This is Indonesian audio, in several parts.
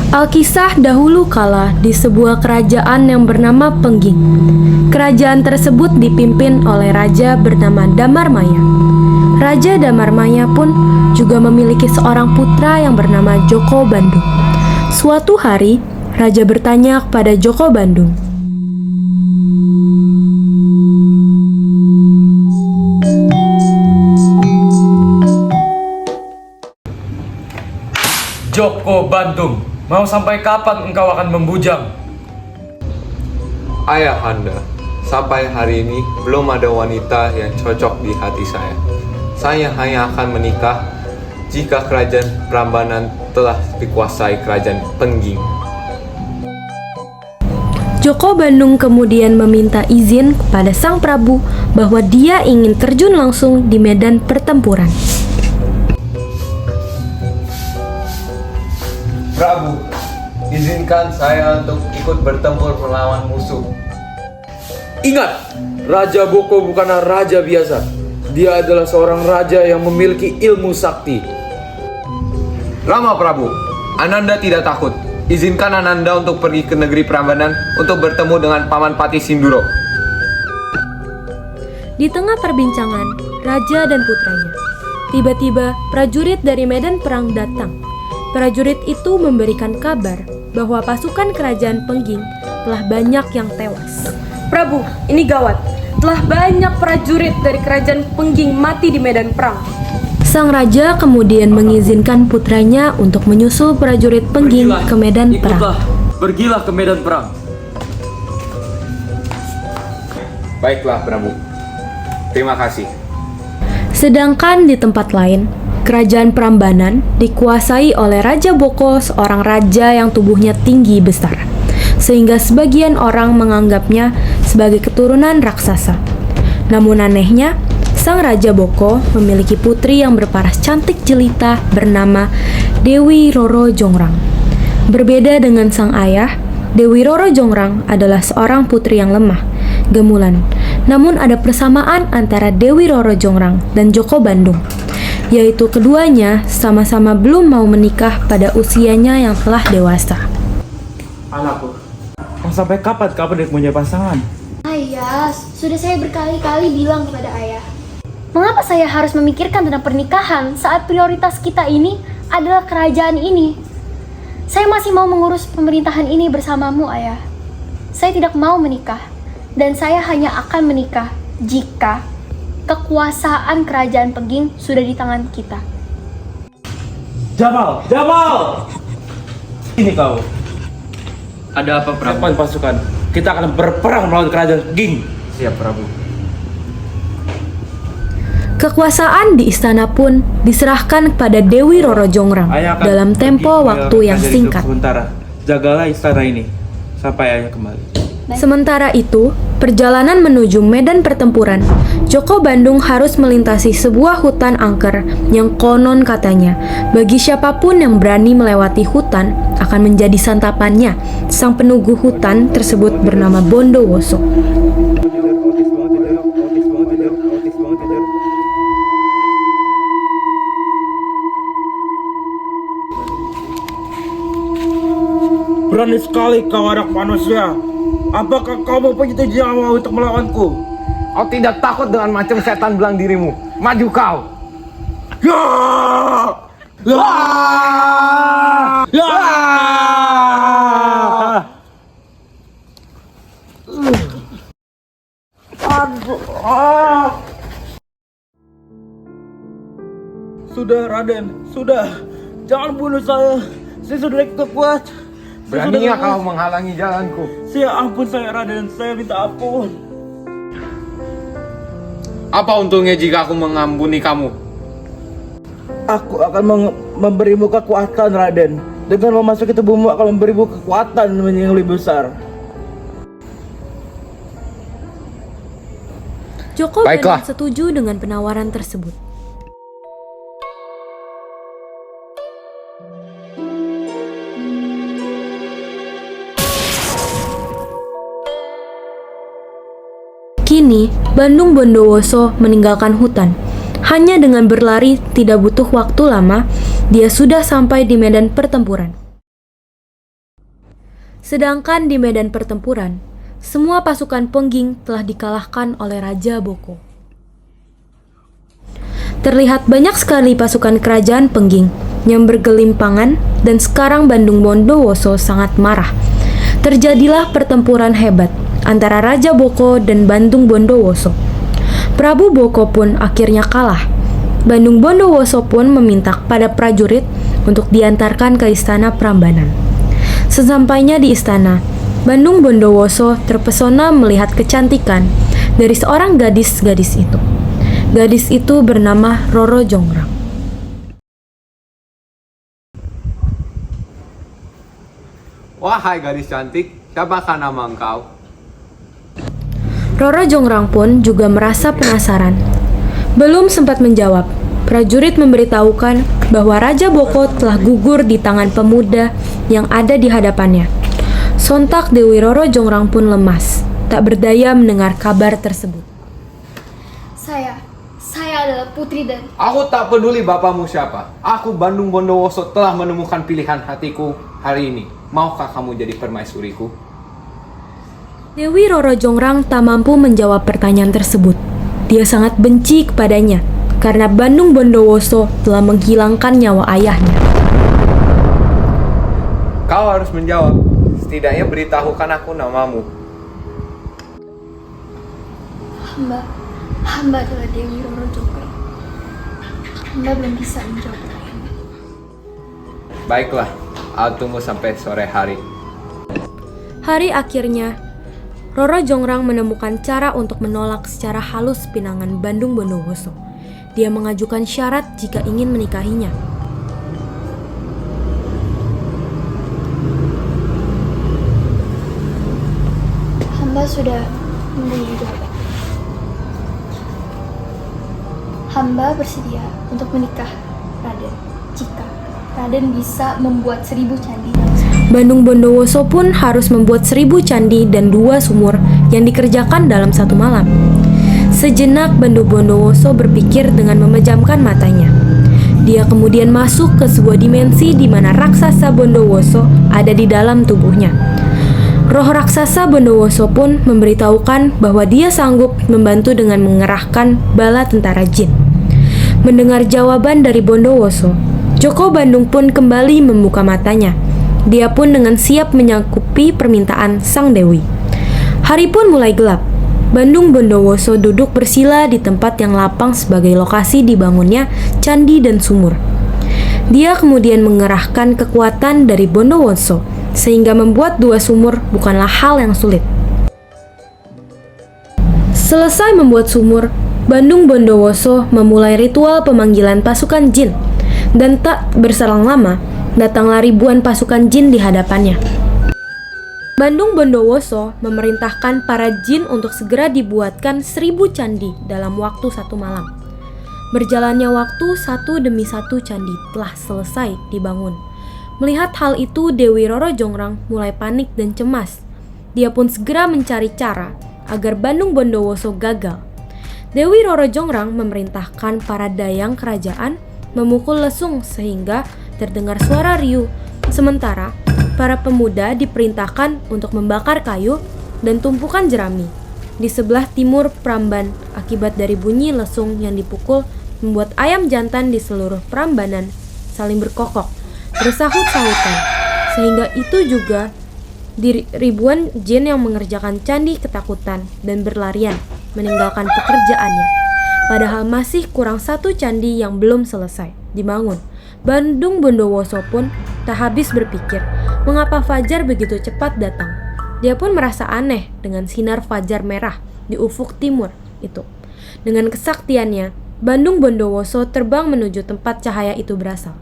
Alkisah dahulu kala di sebuah kerajaan yang bernama Pengging. Kerajaan tersebut dipimpin oleh raja bernama Damarmaya. Raja Damarmaya pun juga memiliki seorang putra yang bernama Joko Bandung. Suatu hari, raja bertanya kepada Joko Bandung, Joko Bandung, mau sampai kapan engkau akan membujang? Ayahanda, sampai hari ini belum ada wanita yang cocok di hati saya. Saya hanya akan menikah jika kerajaan Prambanan telah dikuasai kerajaan Pengging. Joko Bandung kemudian meminta izin kepada Sang Prabu bahwa dia ingin terjun langsung di medan pertempuran. Prabu, izinkan saya untuk ikut bertempur melawan musuh. Ingat, Raja Boko bukanlah raja biasa. Dia adalah seorang raja yang memiliki ilmu sakti. Rama Prabu, Ananda tidak takut. Izinkan Ananda untuk pergi ke negeri Prambanan untuk bertemu dengan Paman Pati Sinduro. Di tengah perbincangan raja dan putranya, tiba-tiba prajurit dari medan perang datang. Prajurit itu memberikan kabar bahwa pasukan kerajaan Pengging telah banyak yang tewas. Prabu, ini gawat. Telah banyak prajurit dari kerajaan Pengging mati di medan perang. Sang raja kemudian mengizinkan putranya untuk menyusul prajurit Pengging ke medan perang. Pergilah ke medan perang. Baiklah Prabu, terima kasih. Sedangkan di tempat lain, kerajaan Prambanan dikuasai oleh Raja Boko, seorang raja yang tubuhnya tinggi besar, sehingga sebagian orang menganggapnya sebagai keturunan raksasa. Namun anehnya, Sang Raja Boko memiliki putri yang berparas cantik jelita bernama Dewi Roro Jongrang. Berbeda dengan sang ayah, Dewi Roro Jongrang adalah seorang putri yang lemah, gemulan. Namun ada persamaan antara Dewi Roro Jongrang dan Joko Bandung, yaitu keduanya sama-sama belum mau menikah pada usianya yang telah dewasa. Anakku, mau sampai kapan kau punya pasangan? Ayah, sudah saya berkali-kali bilang kepada ayah. Mengapa saya harus memikirkan tentang pernikahan saat prioritas kita ini adalah kerajaan ini? Saya masih mau mengurus pemerintahan ini bersamamu, ayah. Saya tidak mau menikah, dan saya hanya akan menikah jika kekuasaan kerajaan Pengging sudah di tangan kita. Jamal! Ini kau. Ada apa Prabu? Siapkan pasukan. Kita akan berperang melawan kerajaan Pengging. Siap Prabu. Kekuasaan di istana pun diserahkan kepada Dewi Roro Jongrang dalam tempo waktu yang singkat. Sementara, jagalah istana ini sampai ayah kembali. Sementara itu, perjalanan menuju medan pertempuran, Joko Bandung harus melintasi sebuah hutan angker yang konon katanya, bagi siapapun yang berani melewati hutan akan menjadi santapannya. Sang penunggu hutan tersebut bernama Bondowoso. Berani sekali kau anak manusia. Apakah kau mempunyai nyawa untuk melawanku? Kau tidak takut dengan macam setan belang dirimu. Maju kau. Ya! Ya! Ya! Sudah Raden, sudah. Jangan bunuh saya. Saya sudah cukup kuat. Beraninya kau menghalangi jalanku. Saya ampun saya Raden, saya minta ampun. Apa untungnya jika aku mengampuni kamu? Aku akan memberimu kekuatan Raden. Dengan memasuki tubuhmu akan memberimu kekuatan yang lebih besar. Joko Baiklah. Bandung setuju dengan penawaran tersebut. Kini, Bandung Bondowoso meninggalkan hutan. Hanya dengan berlari tidak butuh waktu lama, dia sudah sampai di medan pertempuran. Sedangkan di medan pertempuran, semua pasukan Pengging telah dikalahkan oleh Raja Boko. Terlihat banyak sekali pasukan kerajaan Pengging yang bergelimpangan dan sekarang Bandung Bondowoso sangat marah. Terjadilah pertempuran hebat antara Raja Boko dan Bandung Bondowoso. Prabu Boko pun akhirnya kalah. Bandung Bondowoso pun meminta pada prajurit untuk diantarkan ke istana Prambanan. Sesampainya di istana, Bandung Bondowoso terpesona melihat kecantikan dari seorang gadis-gadis itu. Gadis itu bernama Roro Jongrang. Wahai gadis cantik, siapakah nama engkau? Roro Jongrang pun juga merasa penasaran. Belum sempat menjawab, prajurit memberitahukan bahwa Raja Boko telah gugur di tangan pemuda yang ada di hadapannya. Sontak Dewi Roro Jongrang pun lemas, tak berdaya mendengar kabar tersebut. Saya adalah putri dari... Aku tak peduli bapakmu siapa. Aku Bandung Bondowoso telah menemukan pilihan hatiku hari ini. Maukah kamu jadi permaisuriku? Dewi Roro Jongrang tak mampu menjawab pertanyaan tersebut. Dia sangat benci kepadanya karena Bandung Bondowoso telah menghilangkan nyawa ayahnya. Kau harus menjawab. Setidaknya beritahukan aku namamu. Hamba adalah Dewi Roro Jongrang. Hamba belum bisa menjawab pertanyaan. Baiklah, aku tunggu sampai sore hari. Hari akhirnya, Roro Jongrang menemukan cara untuk menolak secara halus pinangan Bandung Bondowoso. Dia mengajukan syarat jika ingin menikahinya. Hamba sudah mempunyai jawaban. Hamba bersedia untuk menikah Raden jika Raden bisa membuat 1000 candi dalam sehari. Bandung Bondowoso pun harus membuat 1000 candi dan 2 sumur yang dikerjakan dalam 1 malam. Sejenak Bandung Bondowoso berpikir dengan memejamkan matanya. Dia kemudian masuk ke sebuah dimensi di mana raksasa Bondowoso ada di dalam tubuhnya. Roh raksasa Bondowoso pun memberitahukan bahwa dia sanggup membantu dengan mengerahkan bala tentara jin. Mendengar jawaban dari Bondowoso, Joko Bandung pun kembali membuka matanya. Dia pun dengan siap menyanggupi permintaan sang dewi. Hari pun mulai gelap. Bandung Bondowoso duduk bersila di tempat yang lapang sebagai lokasi dibangunnya candi dan sumur. Dia kemudian mengerahkan kekuatan dari Bondowoso sehingga membuat 2 sumur bukanlah hal yang sulit. Selesai membuat sumur, Bandung Bondowoso memulai ritual pemanggilan pasukan jin, dan tak berselang lama, datanglah ribuan pasukan jin di hadapannya. Bandung Bondowoso memerintahkan para jin untuk segera dibuatkan 1000 candi dalam waktu 1 malam. Berjalannya waktu, satu demi satu candi telah selesai dibangun. Melihat hal itu, Dewi Roro Jongrang mulai panik dan cemas. Dia pun segera mencari cara agar Bandung Bondowoso gagal. Dewi Roro Jongrang memerintahkan para dayang kerajaan memukul lesung sehingga terdengar suara riuh. Sementara para pemuda diperintahkan untuk membakar kayu dan tumpukan jerami di sebelah timur Pramban. Akibat dari bunyi lesung yang dipukul membuat ayam jantan di seluruh Prambanan saling berkokok, bersahut-sahutan, sehingga itu juga ribuan jin yang mengerjakan candi ketakutan dan berlarian meninggalkan pekerjaannya. Padahal masih kurang 1 candi yang belum selesai dibangun. Bandung Bondowoso pun tak habis berpikir mengapa fajar begitu cepat datang. Dia pun merasa aneh dengan sinar fajar merah di ufuk timur itu. Dengan kesaktiannya, Bandung Bondowoso terbang menuju tempat cahaya itu berasal.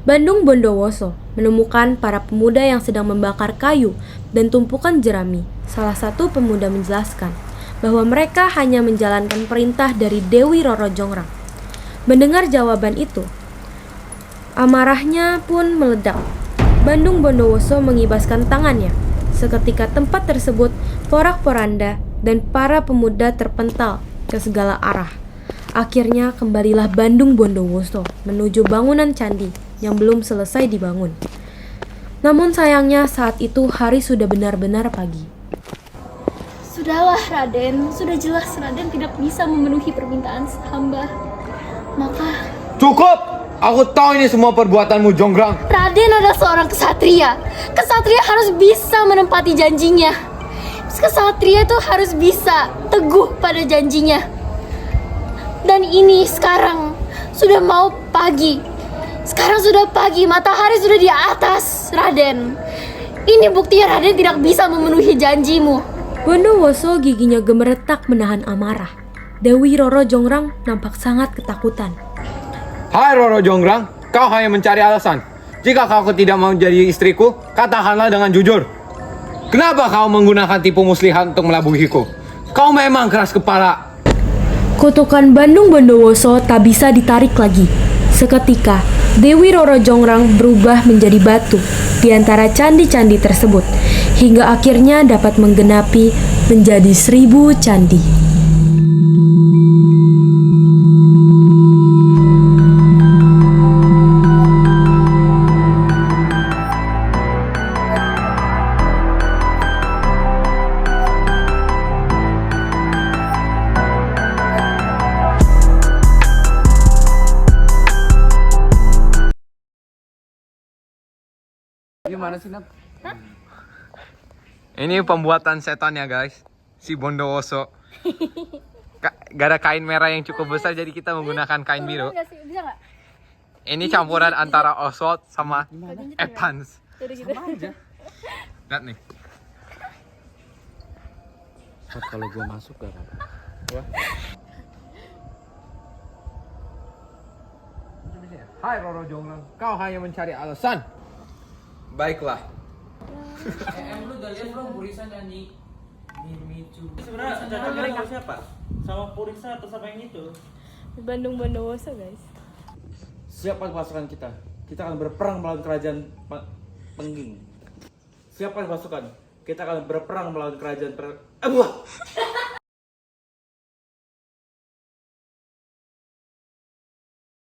Bandung Bondowoso menemukan para pemuda yang sedang membakar kayu dan tumpukan jerami. Salah satu pemuda menjelaskan bahwa mereka hanya menjalankan perintah dari Dewi Roro Jongrang. Mendengar jawaban itu, amarahnya pun meledak. Bandung Bondowoso mengibaskan tangannya. Seketika tempat tersebut porak-poranda dan para pemuda terpental ke segala arah. Akhirnya kembalilah Bandung Bondowoso menuju bangunan candi yang belum selesai dibangun. Namun sayangnya saat itu hari sudah benar-benar pagi. Sudahlah Raden, sudah jelas Raden tidak bisa memenuhi permintaan hamba. Maka Cukup! Aku tahu ini semua perbuatanmu, Jonggrang. Raden adalah seorang kesatria. Kesatria harus bisa menempati janjinya. Kesatria itu harus bisa teguh pada janjinya. Dan ini sekarang sudah mau pagi. Sekarang sudah pagi, matahari sudah di atas, Raden. Ini buktinya Raden tidak bisa memenuhi janjimu. Bondowoso giginya gemeretak menahan amarah. Dewi Roro Jonggrang nampak sangat ketakutan. Hai Roro Jonggrang, kau hanya mencari alasan. Jika kau tidak mau jadi istriku, katakanlah dengan jujur. Kenapa kau menggunakan tipu muslihat untuk melabuhiku? Kau memang keras kepala. Kutukan Bandung Bondowoso tak bisa ditarik lagi. Seketika, Dewi Roro Jonggrang berubah menjadi batu di antara candi-candi tersebut, hingga akhirnya dapat menggenapi menjadi 1000 candi. Gimana sih, Nat? Ini pembuatan setan ya guys, si Bondowoso. Gak ada kain merah yang cukup besar, jadi kita menggunakan kain biru. Bisa nggak? Ini campuran antara Oswald sama Evans. Sama aja. Lihat nih. Kalau gua masuk gak apa-apa. Hai Roro Jonggrang, kau hanya mencari alasan. Baiklah. Lu udah lihat belum Purisa nyanyi Mimicu? Sebenarnya cocoknya sama siapa? Sama Purisa atau sama yang itu? Bandung Bondowoso, guys. Siapa pasukan kita? Kita akan berperang melawan kerajaan Pengging. Siapa pasukan? Kita akan berperang melawan kerajaan